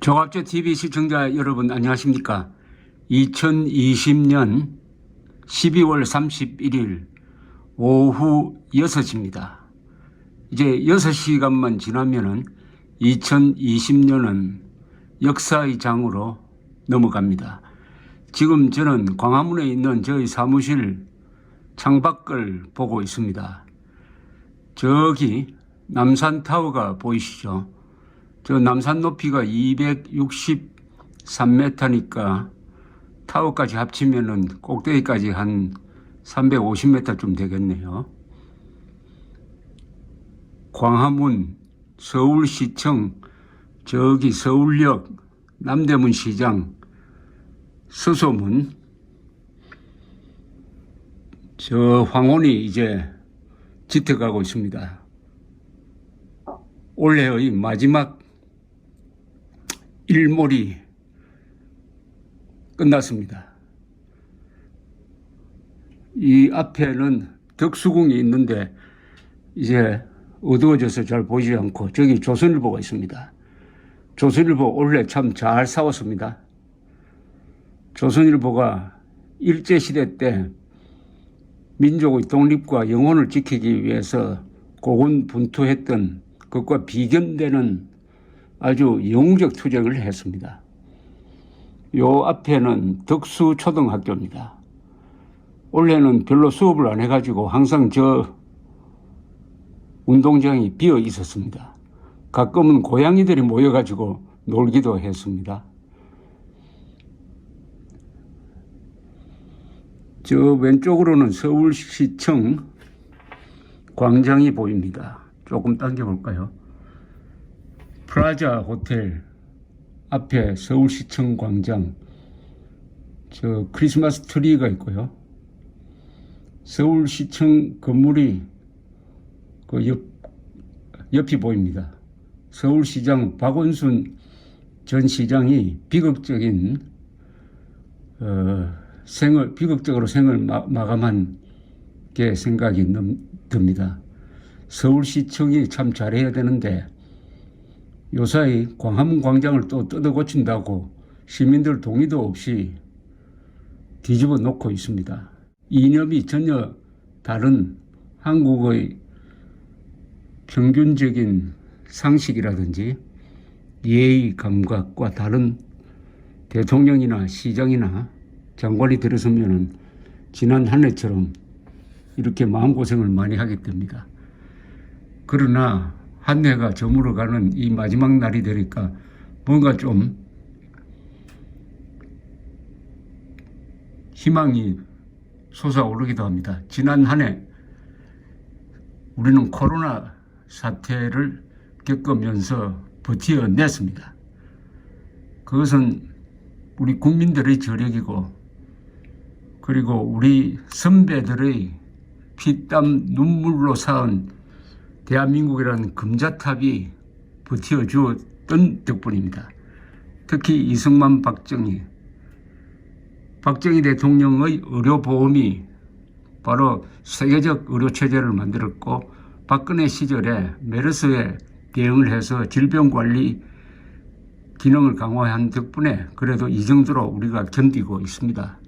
종합제 TV 시청자 여러분 안녕하십니까? 2020년 12월 31일 오후 6시입니다. 이제 6시간만 지나면은 2020년은 역사의 장으로 넘어갑니다. 지금 저는 광화문에 있는 저희 사무실 창밖을 보고 있습니다. 저기 남산타워가 보이시죠? 저 남산 높이가 263m니까 타워까지 합치면은 꼭대기까지 한 350m쯤 되겠네요. 광화문, 서울시청, 저기 서울역, 남대문 시장, 서소문, 저 황혼이 이제 짙어가고 있습니다. 올해의 마지막 일몰이 끝났습니다. 이 앞에는 덕수궁이 있는데 이제 어두워져서 잘 보이지 않고 저기 조선일보가 있습니다. 조선일보 올해 참 잘 싸웠습니다. 조선일보가 일제시대 때 민족의 독립과 영혼을 지키기 위해서 고군분투했던 것과 비견되는 아주 영웅적 투쟁을 했습니다. 요 앞에는 덕수초등학교입니다. 올해는 별로 수업을 안 해가지고 항상 저 운동장이 비어 있었습니다. 가끔은 고양이들이 모여가지고 놀기도 했습니다. 저 왼쪽으로는 서울시청 광장이 보입니다. 조금 당겨볼까요? 프라자 호텔 앞에 서울시청 광장, 저 크리스마스 트리가 있고요. 서울시청 건물이 그 옆이 보입니다. 서울시장 박원순 전 시장이 비극적으로 생을 마감한 게 생각이 듭니다. 서울시청이 참 잘해야 되는데 요사이 광화문 광장을 또 뜯어 고친다고 시민들 동의도 없이 뒤집어 놓고 있습니다. 이념이 전혀 다른 한국의 평균적인 상식이라든지 예의 감각과 다른 대통령이나 시장이나 장관이 들어서면은 지난 한 해처럼 이렇게 마음고생을 많이 하게 됩니다. 그러나 한 해가 저물어가는 이 마지막 날이 되니까 뭔가 좀 희망이 솟아오르기도 합니다. 지난 한 해 우리는 코로나 사태를 겪으면서 버텨냈습니다. 그것은 우리 국민들의 저력이고 그리고 우리 선배들의 피땀 눈물로 쌓은 대한민국이라는 금자탑이 버텨주었던 덕분입니다. 특히 이승만 박정희 대통령의 의료보험이 바로 세계적 의료체제를 만들었고 박근혜 시절에 메르스에 대응을 해서 질병관리 기능을 강화한 덕분에 그래도 이 정도로 우리가 견디고 있습니다.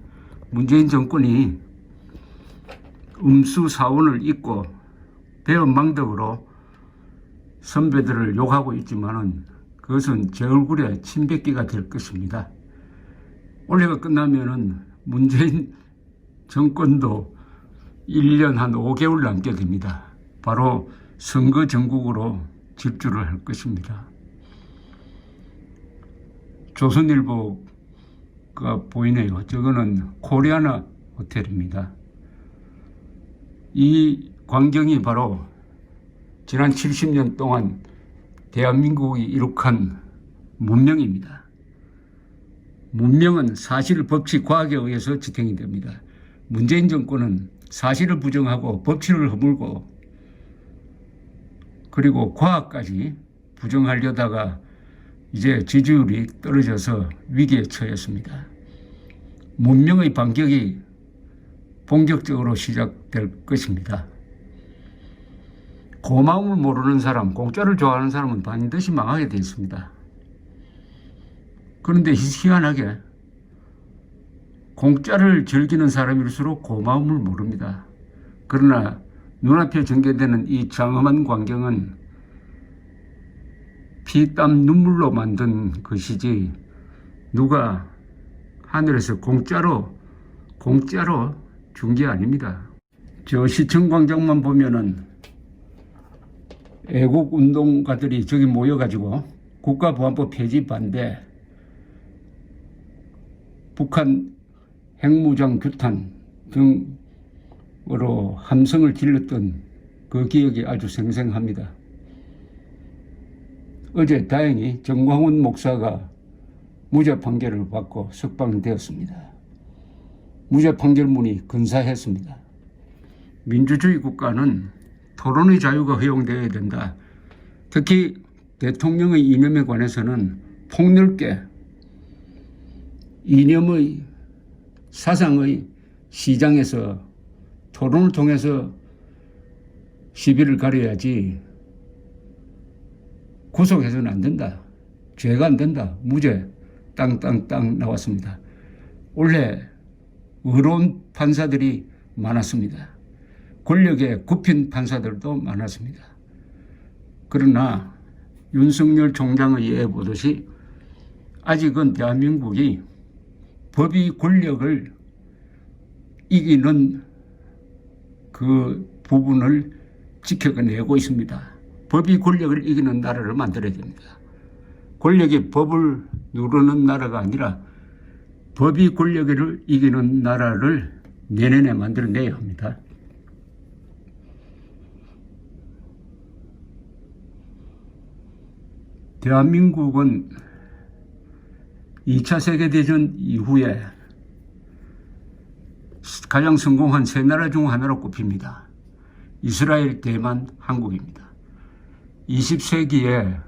문재인 정권이 음수사원을 잇고 배은망덕으로 선배들을 욕하고 있지만은 그것은 제 얼굴에 침뱉기가 될 것입니다. 올해가 끝나면은 문재인 정권도 1년 한 5개월 남게 됩니다. 바로 선거 전국으로 질주를 할 것입니다. 조선일보가 보이네요. 저거는 코리아나 호텔입니다. 이 광경이 바로 지난 70년 동안 대한민국이 이룩한 문명입니다. 문명은 사실, 법칙, 과학에 의해서 지탱이 됩니다. 문재인 정권은 사실을 부정하고 법칙을 허물고 그리고 과학까지 부정하려다가 이제 지지율이 떨어져서 위기에 처했습니다. 문명의 반격이 본격적으로 시작될 것입니다. 고마움을 모르는 사람, 공짜를 좋아하는 사람은 반드시 망하게 되어 있습니다. 그런데 희한하게 공짜를 즐기는 사람일수록 고마움을 모릅니다. 그러나 눈앞에 전개되는 이 장엄한 광경은 피땀 눈물로 만든 것이지 누가 하늘에서 공짜로 준 게 아닙니다. 저 시청 광장만 보면은 애국 운동가들이 저기 모여가지고 국가보안법 폐지 반대, 북한 핵무장 규탄 등으로 함성을 질렀던 그 기억이 아주 생생합니다. 어제 다행히 정광훈 목사가 무죄 판결을 받고 석방되었습니다. 무죄 판결문이 근사했습니다. 민주주의 국가는 토론의 자유가 허용되어야 된다. 특히 대통령의 이념에 관해서는 폭넓게 이념의 사상의 시장에서 토론을 통해서 시비를 가려야지 구속해서는 안 된다. 죄가 안 된다. 무죄 땅땅땅 나왔습니다. 원래 의로운 판사들이 많았습니다. 권력에 굽힌 판사들도 많았습니다. 그러나 윤석열 총장의 예에 보듯이 아직은 대한민국이 법이 권력을 이기는 그 부분을 지켜내고 있습니다. 법이 권력을 이기는 나라를 만들어야 됩니다. 권력이 법을 누르는 나라가 아니라 법이 권력을 이기는 나라를 내년에 만들어내야 합니다. 대한민국은 2차 세계대전 이후에 가장 성공한 세 나라 중 하나로 꼽힙니다. 이스라엘, 대만, 한국입니다. 20세기에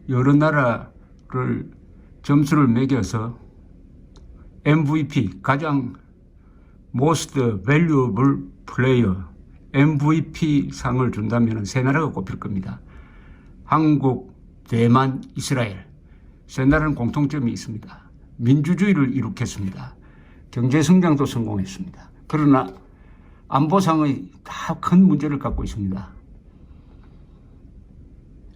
여러 나라를 점수를 매겨서 MVP, 가장 Most Valuable Player, MVP 상을 준다면 세 나라가 꼽힐 겁니다. 한국, 대만, 이스라엘. 세 나라는 공통점이 있습니다. 민주주의를 이룩했습니다. 경제성장도 성공했습니다. 그러나 안보상의 다 큰 문제를 갖고 있습니다.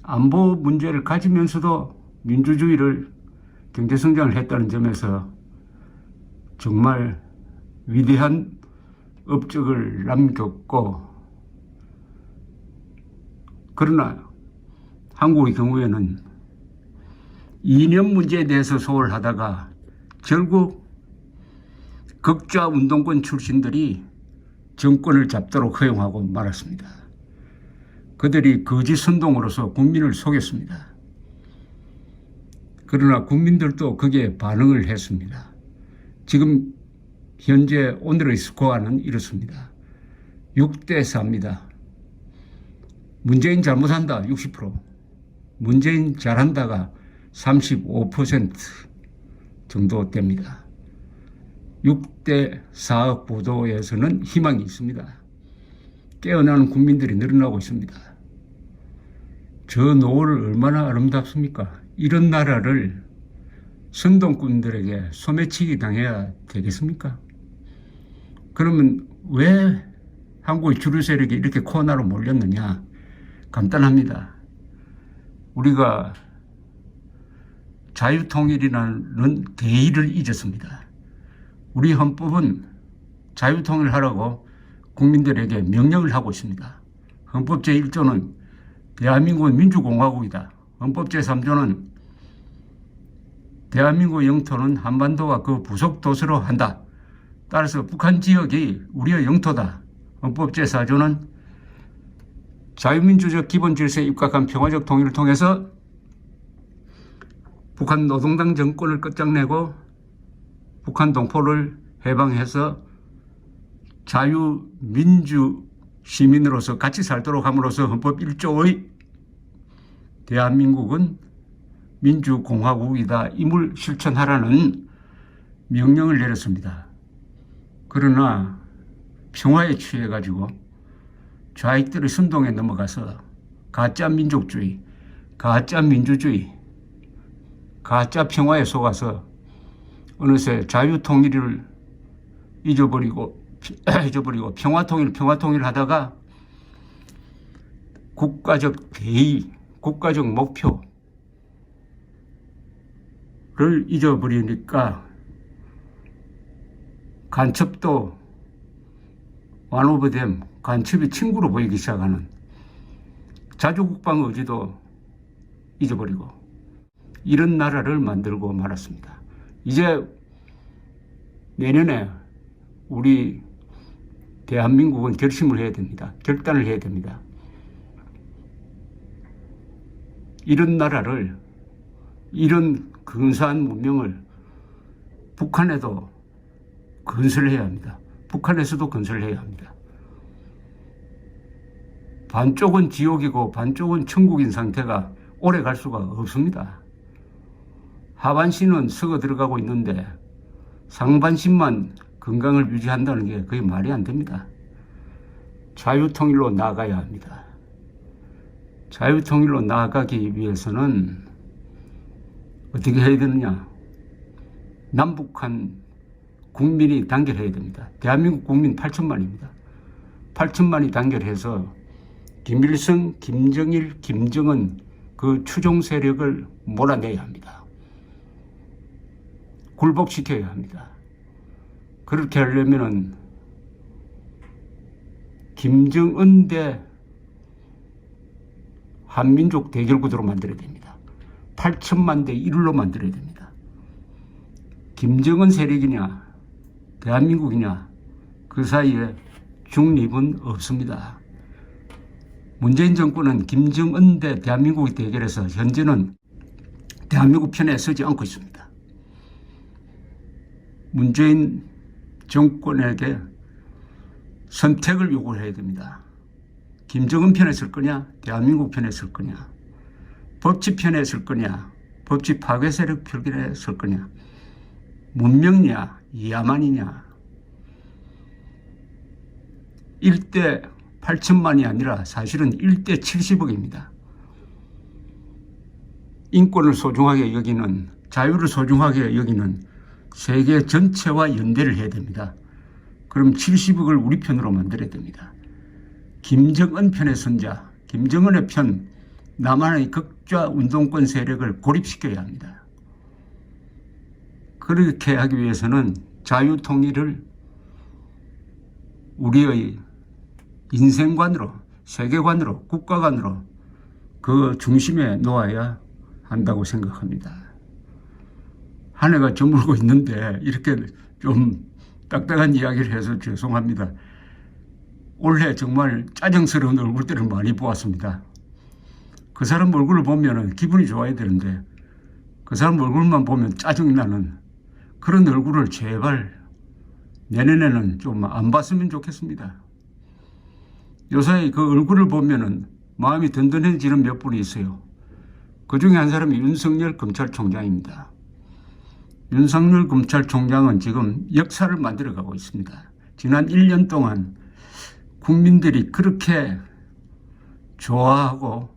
안보 문제를 가지면서도 민주주의를 경제성장을 했다는 점에서 정말 위대한 업적을 남겼고, 그러나 한국의 경우에는 이념 문제에 대해서 소홀하다가 결국 극좌 운동권 출신들이 정권을 잡도록 허용하고 말았습니다. 그들이 거짓 선동으로서 국민을 속였습니다. 그러나 국민들도 거기에 반응을 했습니다. 지금 현재 오늘의 스코어는 이렇습니다. 6대 4입니다. 문재인 잘못한다 60%, 문재인 잘한다가 35% 정도 됩니다. 6대 4 보도에서는 희망이 있습니다. 깨어나는 국민들이 늘어나고 있습니다. 저 노을 얼마나 아름답습니까? 이런 나라를 선동꾼들에게 소매치기 당해야 되겠습니까? 그러면 왜 한국의 주류 세력이 이렇게 코너로 몰렸느냐? 간단합니다. 우리가 자유통일이라는 대의를 잊었습니다. 우리 헌법은 자유통일을 하라고 국민들에게 명령을 하고 있습니다. 헌법 제1조는 대한민국은 민주공화국이다. 헌법 제3조는 대한민국 영토는 한반도와 그 부속 도서로 한다. 따라서 북한 지역이 우리의 영토다. 헌법 제4조는 자유민주적 기본질서에 입각한 평화적 통일을 통해서 북한 노동당 정권을 끝장내고 북한 동포를 해방해서 자유민주 시민으로서 같이 살도록 함으로써 헌법 1조의 대한민국은 민주공화국이다. 임을 실천하라는 명령을 내렸습니다. 그러나 평화에 취해가지고 좌익들의 선동에 넘어가서 가짜 민족주의, 가짜 민주주의, 가짜 평화에 속아서 어느새 자유통일을 잊어버리고 평화통일 하다가 국가적 대의, 국가적 목표를 잊어버리니까 간첩도 완오버됨, 간첩이 친구로 보이기 시작하는 자주국방 의지도 잊어버리고 이런 나라를 만들고 말았습니다. 이제 내년에 우리 대한민국은 결심을 해야 됩니다. 결단을 해야 됩니다. 이런 나라를, 이런 근사한 문명을 북한에도 건설해야 합니다. 북한에서도 건설해야 합니다. 반쪽은 지옥이고 반쪽은 천국인 상태가 오래 갈 수가 없습니다. 하반신은 썩어 들어가고 있는데 상반신만 건강을 유지한다는 게 그게 말이 안 됩니다. 자유통일로 나아가야 합니다. 자유통일로 나아가기 위해서는 어떻게 해야 되느냐? 남북한 국민이 단결해야 됩니다. 대한민국 국민 8천만입니다. 8천만이 단결해서 김일성, 김정일, 김정은 그 추종 세력을 몰아내야 합니다. 굴복시켜야 합니다. 그렇게 하려면은 김정은 대 한민족 대결 구도로 만들어야 됩니다. 8천만 대 1로 만들어야 됩니다. 김정은 세력이냐 대한민국이냐 그 사이에 중립은 없습니다. 문재인 정권은 김정은 대 대한민국이 대결해서 현재는 대한민국 편에 서지 않고 있습니다. 문재인 정권에게 선택을 요구해야 됩니다. 김정은 편에 설 거냐, 대한민국 편에 설 거냐, 법치 편에 설 거냐, 법치 파괴 세력 편에 설 거냐, 문명이냐, 야만이냐. 1대 8천만이 아니라 사실은 1대 70억입니다. 인권을 소중하게 여기는, 자유를 소중하게 여기는 세계 전체와 연대를 해야 됩니다. 그럼 70억을 우리 편으로 만들어야 됩니다. 김정은 편에 선자, 김정은의 편, 남한의 극좌 운동권 세력을 고립시켜야 합니다. 그렇게 하기 위해서는 자유통일을 우리의 인생관으로, 세계관으로, 국가관으로 그 중심에 놓아야 한다고 생각합니다. 한 해가 저물고 있는데 이렇게 좀 딱딱한 이야기를 해서 죄송합니다. 올해 정말 짜증스러운 얼굴들을 많이 보았습니다. 그 사람 얼굴을 보면 기분이 좋아야 되는데 그 사람 얼굴만 보면 짜증이 나는 그런 얼굴을 제발 내년에는 좀 안 봤으면 좋겠습니다. 요새 그 얼굴을 보면 마음이 든든해지는 몇 분이 있어요. 그 중에 한 사람이 윤석열 검찰총장입니다. 윤석열 검찰총장은 지금 역사를 만들어가고 있습니다. 지난 1년 동안 국민들이 그렇게 좋아하고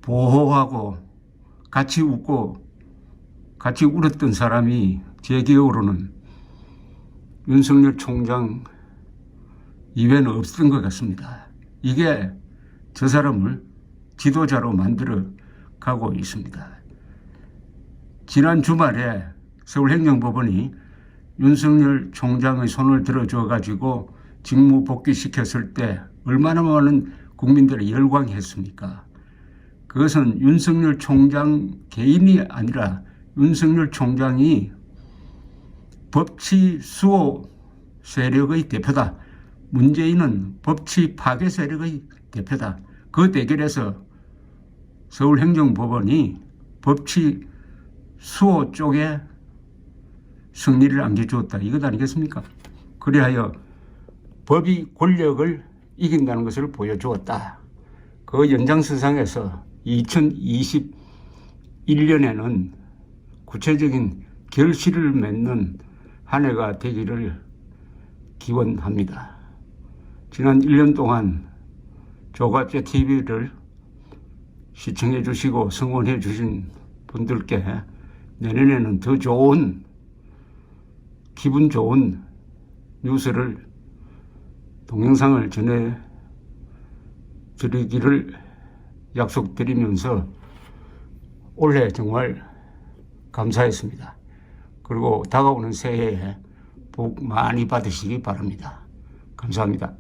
보호하고 같이 웃고 같이 울었던 사람이 제 기억으로는 윤석열 총장 이외에는 없었던 것 같습니다. 이게 저 사람을 지도자로 만들어 가고 있습니다. 지난 주말에 서울행정법원이 윤석열 총장의 손을 들어줘 가지고 직무 복귀시켰을 때 얼마나 많은 국민들이 열광했습니까? 그것은 윤석열 총장 개인이 아니라 윤석열 총장이 법치 수호 세력의 대표다. 문재인은 법치 파괴 세력의 대표다. 그 대결에서 서울행정법원이 법치 수호 쪽에 승리를 안겨주었다. 이것 아니겠습니까? 그리하여 법이 권력을 이긴다는 것을 보여주었다. 그 연장선상에서 2021년에는 구체적인 결실을 맺는 한 해가 되기를 기원합니다. 지난 1년 동안 조갑제 TV를 시청해 주시고 성원해 주신 분들께 내년에는 더 좋은 기분 좋은 뉴스를 동영상을 전해드리기를 약속드리면서 올해 정말 감사했습니다. 그리고 다가오는 새해에 복 많이 받으시기 바랍니다. 감사합니다.